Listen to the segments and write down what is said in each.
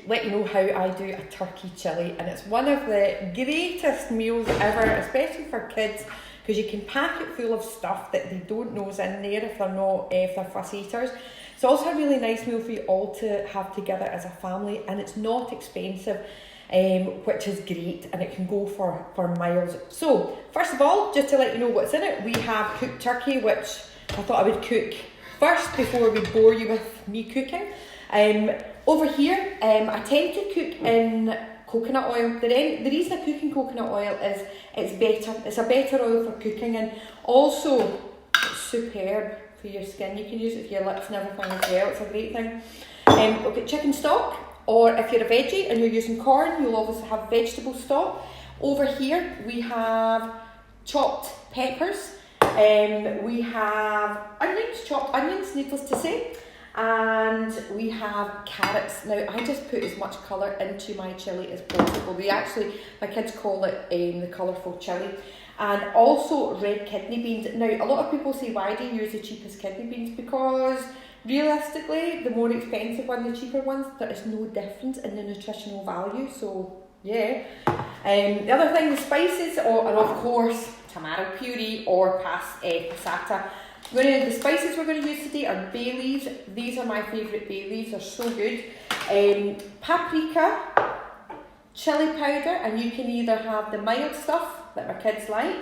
Let you know how I do a turkey chilli, and it's one of the greatest meals ever, especially for kids, because you can pack it full of stuff that they don't know is in there if they're fuss eaters. It's also a really nice meal for you all to have together as a family, and it's not expensive, which is great, and it can go for miles. So first of all, just to let you know what's in it, we have cooked turkey, which I thought I would cook first before we bore you with me cooking. Over here, I tend to cook in coconut oil. The reason I cook in coconut oil is it's better. It's a better oil for cooking, and also it's superb for your skin. You can use it for your lips and everything as well. It's a great thing. We've got chicken stock, or if you're a veggie and you're using corn, you'll obviously have vegetable stock. Over here, we have chopped peppers. We have onions, chopped onions, needless to say. And we have carrots. Now I just put as much colour into my chilli as possible. My kids call it the colourful chilli. And also red kidney beans. Now a lot of people say, why do you use the cheapest kidney beans? Because realistically, the more expensive one, the cheaper ones, there is no difference in the nutritional value. So yeah. The other thing, the spices, and of course tomato puree or passata. The spices we're going to use today are bay leaves. These are my favourite bay leaves, they're so good. Paprika, chilli powder, and you can either have the mild stuff that my kids like,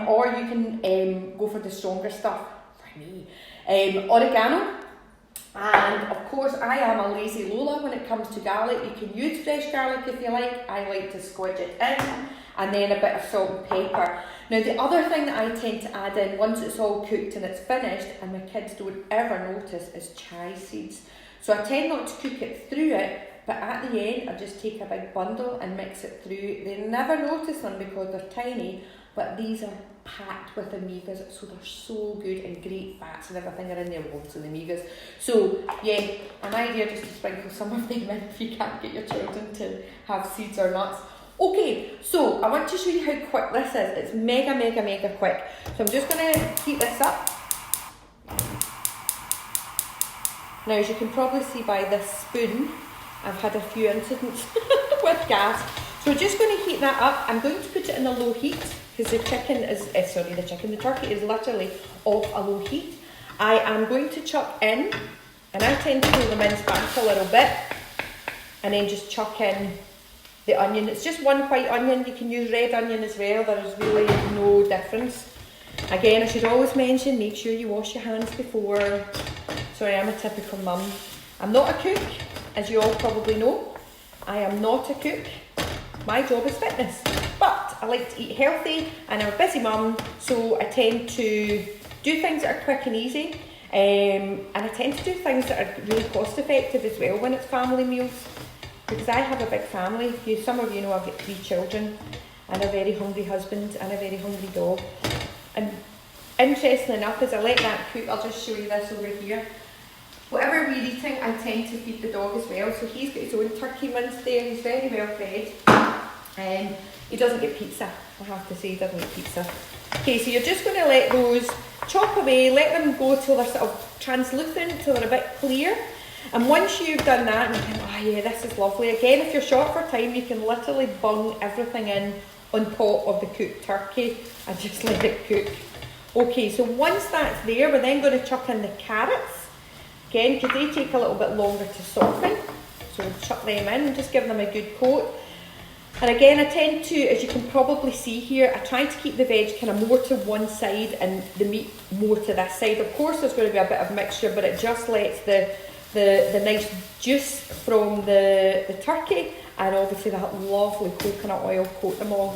or you can go for the stronger stuff, for me. Oregano, and of course I am a lazy Lola when it comes to garlic. You can use fresh garlic if you like. I like to squidge it in, and then a bit of salt and pepper. Now the other thing that I tend to add in once it's all cooked and it's finished and my kids don't ever notice is chia seeds. So I tend not to cook it through it, but at the end I just take a big bundle and mix it through. They never notice them because they're tiny, but these are packed with omegas, so they're so good, and great fats and everything are in there, lots of the omegas. So yeah, an idea just to sprinkle some of them in if you can't get your children to have seeds or nuts. Okay, so I want to show you how quick this is. It's mega quick. So I'm just going to heat this up. Now, as you can probably see by this spoon, I've had a few incidents with gas. So we're just going to heat that up. I'm going to put it in a low heat because the turkey is literally off a low heat. I am going to chuck in, and I tend to pull the mince back a little bit, and then just chuck in the onion. It's just one white onion. You can use red onion as well. There is really no difference. Again, I should always mention, make sure you wash your hands before. Sorry, I'm a typical mum. I'm not a cook, as you all probably know. I am not a cook. My job is fitness. But I like to eat healthy, and I'm a busy mum, so I tend to do things that are quick and easy. And I tend to do things that are really cost effective as well when it's family meals. Because I have a big family. Some of you know I've got 3 children and a very hungry husband and a very hungry dog. And interesting enough, as I let that cook, I'll just show you this over here. Whatever we're eating, I tend to feed the dog as well. So he's got his own turkey mince there. He's very well fed. He doesn't get pizza. I have to say, he doesn't get pizza. Okay, so you're just going to let those chop away. Let them go till they're sort of translucent, till they're a bit clear. And once you've done that, and you think, oh yeah, this is lovely. Again, if you're short for time, you can literally bung everything in on top of the cooked turkey and just let it cook. Okay, so once that's there, we're then going to chuck in the carrots. Again, because they take a little bit longer to soften. So we'll chuck them in and just give them a good coat. And again, I tend to, as you can probably see here, I try to keep the veg kind of more to one side and the meat more to this side. Of course, there's going to be a bit of mixture, but it just lets the nice juice from the turkey and obviously that lovely coconut oil coat them all.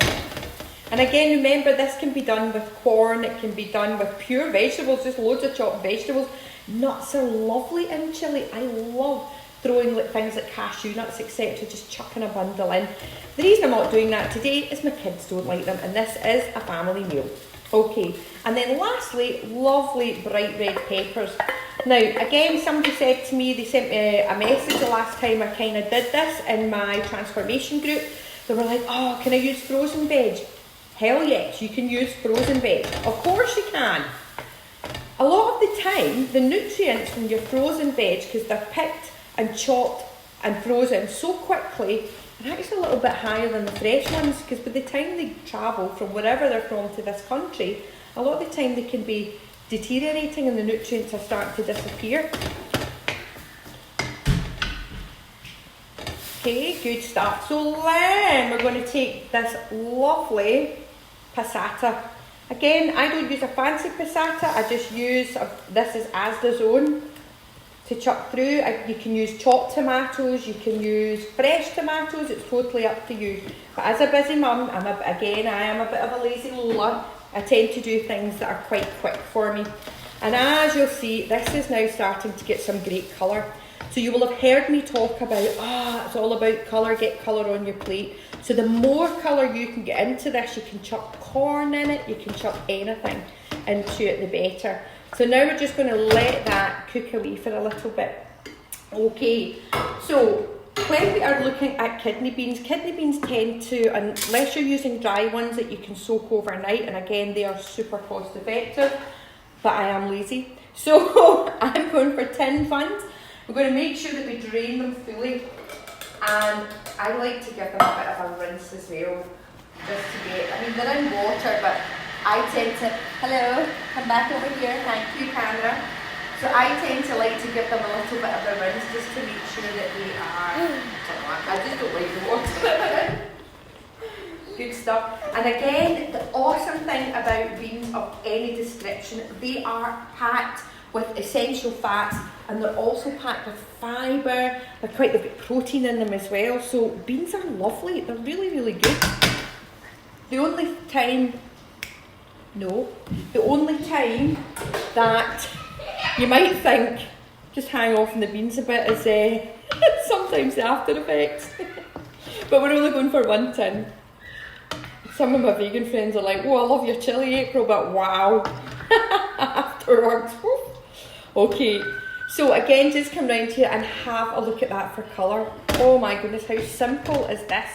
And again, remember, this can be done with corn, it can be done with pure vegetables, just loads of chopped vegetables. Nuts are lovely in chilli. I love throwing things like cashew nuts, etc., just chucking a bundle in. The reason I'm not doing that today is my kids don't like them, and this is a family meal. Okay, and then lastly, lovely bright red peppers. Now, again, somebody said to me, they sent me a message the last time I kind of did this in my transformation group. They were like, oh, can I use frozen veg? Hell yes, you can use frozen veg. Of course you can. A lot of the time, the nutrients from your frozen veg, because they're picked and chopped and frozen so quickly, and actually a little bit higher than the fresh ones, because by the time they travel from wherever they're from to this country, a lot of the time they can be deteriorating and the nutrients are starting to disappear. Okay, good stuff. So then we're going to take this lovely passata. Again, I don't use a fancy passata, I just use, this is Asda's own, to chop through. You can use chopped tomatoes, you can use fresh tomatoes, it's totally up to you. But as a busy mum, I am a bit of a lazy Lola. I tend to do things that are quite quick for me. And as you'll see, this is now starting to get some great colour. So you will have heard me talk about, it's all about colour, get colour on your plate. So the more colour you can get into this, you can chuck corn in it, you can chuck anything into it, the better. So now we're just going to let that cook away for a little bit. Okay, so when we are looking at kidney beans tend to, unless you're using dry ones that you can soak overnight, and again they are super cost effective, but I am lazy. So I'm going for tin funds. We're going to make sure that we drain them fully, and I like to give them a bit of a rinse as well, just to get, I mean they're in water, but I tend to, hello, come back over here, thank you camera. So I tend to like to give them a little bit of a rinse just to make sure that they are, I just don't like the water. Good stuff. And again, the awesome thing about beans of any description, they are packed with essential fats, and they're also packed with fibre, they've got protein in them as well. So beans are lovely, they're really, really good. The only time that you might think, just hang off on the beans a bit, is sometimes the after effects. But we're only going for one tin. Some of my vegan friends are like, oh, I love your chilli, April, but wow, afterwards. Okay, so again, just come round here and have a look at that for colour. Oh my goodness, how simple is this?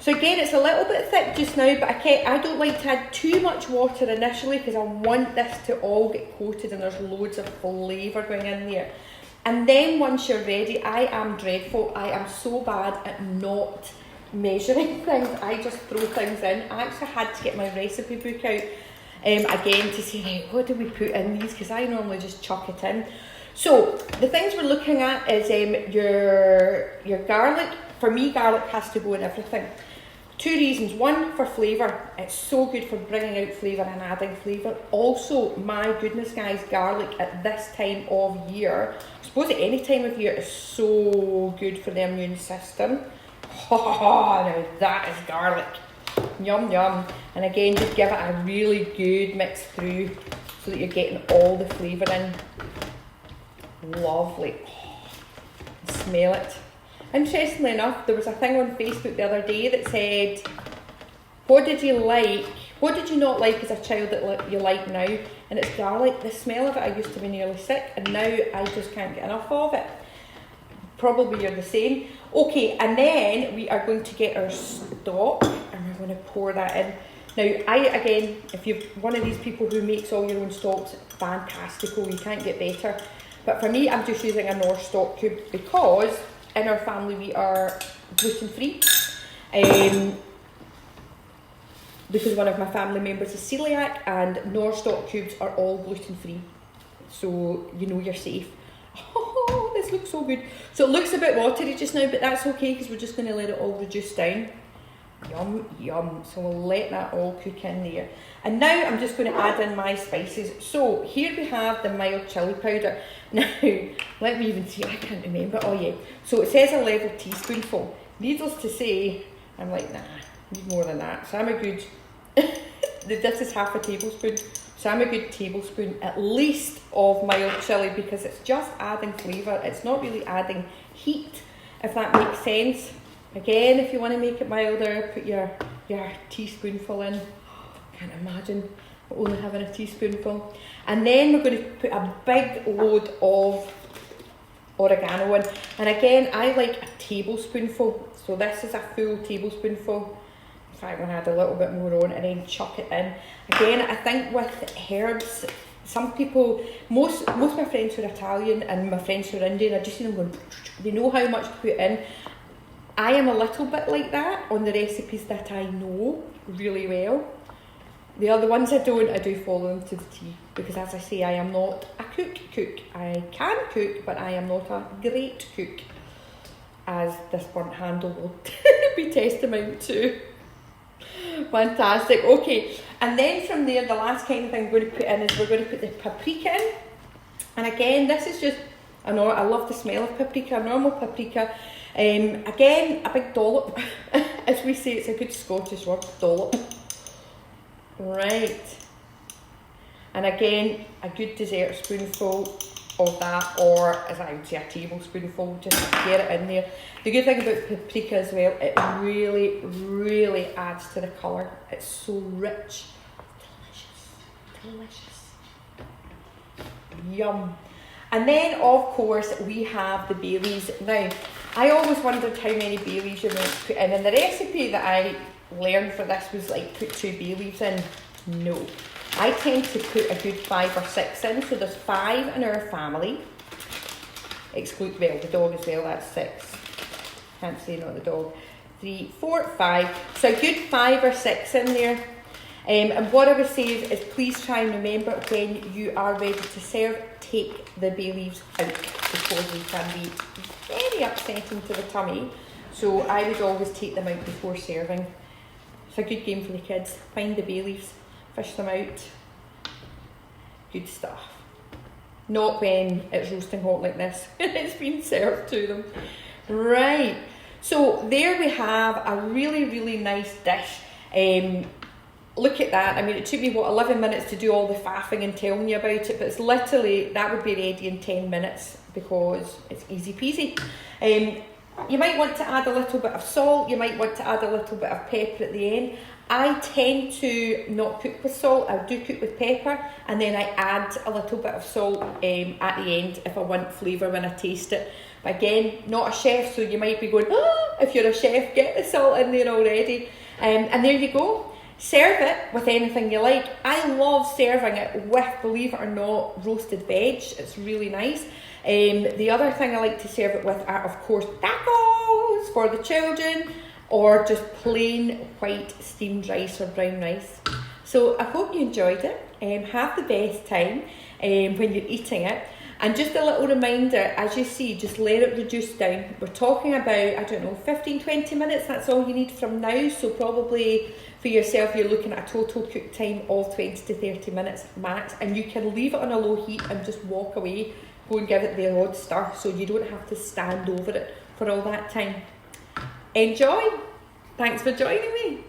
So again, it's a little bit thick just now, but I don't like to add too much water initially because I want this to all get coated and there's loads of flavour going in there. And then once you're ready, I am dreadful. I am so bad at not measuring things. I just throw things in. I actually had to get my recipe book out again to say, right, what do we put in these? Because I normally just chuck it in. So the things we're looking at is your garlic. For me, garlic has to go in everything. Two reasons. One, for flavour. It's so good for bringing out flavour and adding flavour. Also, my goodness guys, garlic at this time of year, I suppose at any time of year, is so good for the immune system. Oh, now that is garlic. Yum yum. And again, just give it a really good mix through so that you're getting all the flavour in. Lovely. Oh, smell it. Interestingly enough, there was a thing on Facebook the other day that said, what did you not like as a child that you like now? And it's garlic. The smell of it, I used to be nearly sick, and now I just can't get enough of it. Probably you're the same. Okay, and then we are going to get our stock, and we're going to pour that in. Now, again, if you're one of these people who makes all your own stocks, fantastical, you can't get better. But for me, I'm just using a Knorr stock cube because in our family we are gluten-free. Because one of my family members is celiac, and Knorr stock cubes are all gluten-free. So you know you're safe. Oh, this looks so good. So it looks a bit watery just now, but that's okay because we're just going to let it all reduce down. Yum, yum. So we'll let that all cook in there. And now I'm just going to add in my spices. So here we have the mild chilli powder. Now, let me even see, I can't remember. Oh yeah. So it says a level teaspoonful. Needless to say, I'm like, nah, need more than that. So I'm a good, this is half a tablespoon. So I'm a good tablespoon at least of mild chilli because it's just adding flavour. It's not really adding heat, if that makes sense. Again, if you want to make it milder, put your teaspoonful in. Can't imagine only having a teaspoonful. And then we're going to put a big load of oregano in. And again, I like a tablespoonful. So this is a full tablespoonful. In fact, I'm going to add a little bit more on and then chuck it in. Again, I think with herbs, some people, most of my friends who are Italian and my friends who are Indian, I just see them going, they know how much to put in. I am a little bit like that on the recipes that I know really well. The other ones I do follow them to the T, because as I say, I am not a cook. I can cook, but I am not a great cook, as this burnt handle will be testament to. Fantastic. Okay, and then from there, the last kind of thing we're going to put in is we're going to put the paprika in. And again, this is just, I love the smell of paprika, a normal paprika. Again, a big dollop. As we say, it's a good Scottish word, dollop. Right. And again, a good dessert spoonful of that, or as I would say, a tablespoonful, just get it in there. The good thing about paprika as well, it really, really adds to the colour. It's so rich. Delicious. Yum. And then, of course, we have the bay leaves. Now, I always wondered how many bay leaves you're meant to put in, and the recipe that I learned for this was like, put 2 bay leaves in. No. I tend to put a good 5 or 6 in, so there's 5 in our family. Exclude, well, the dog as well, that's 6. Can't say not the dog. 3, 4, 5. So a good 5 or 6 in there. And what I would say is please try and remember when you are ready to serve, take the bay leaves out, because they can be very upsetting to the tummy. So I would always take them out before serving. It's a good game for the kids. Find the bay leaves, fish them out. Good stuff. Not when it's roasting hot like this and it's been served to them. Right, so there we have a really, really nice dish. Look at that. I mean, it took me, 11 minutes to do all the faffing and telling you about it, but it's literally, that would be ready in 10 minutes because it's easy peasy. You might want to add a little bit of salt, you might want to add a little bit of pepper at the end. I tend to not cook with salt, I do cook with pepper, and then I add a little bit of salt at the end if I want flavour when I taste it. But again, not a chef, so you might be going, if you're a chef, get the salt in there already. And there you go. Serve it with anything you like. I love serving it with, believe it or not, roasted veg. It's really nice. The other thing I like to serve it with are, of course, tacos for the children, or just plain white steamed rice or brown rice. So I hope you enjoyed it. Have the best time when you're eating it. And just a little reminder, as you see, just let it reduce down. We're talking about, I don't know, 15-20 minutes, that's all you need from now. So probably for yourself, you're looking at a total cook time of 20 to 30 minutes max. And you can leave it on a low heat and just walk away, go and give it the odd stir, so you don't have to stand over it for all that time. Enjoy! Thanks for joining me.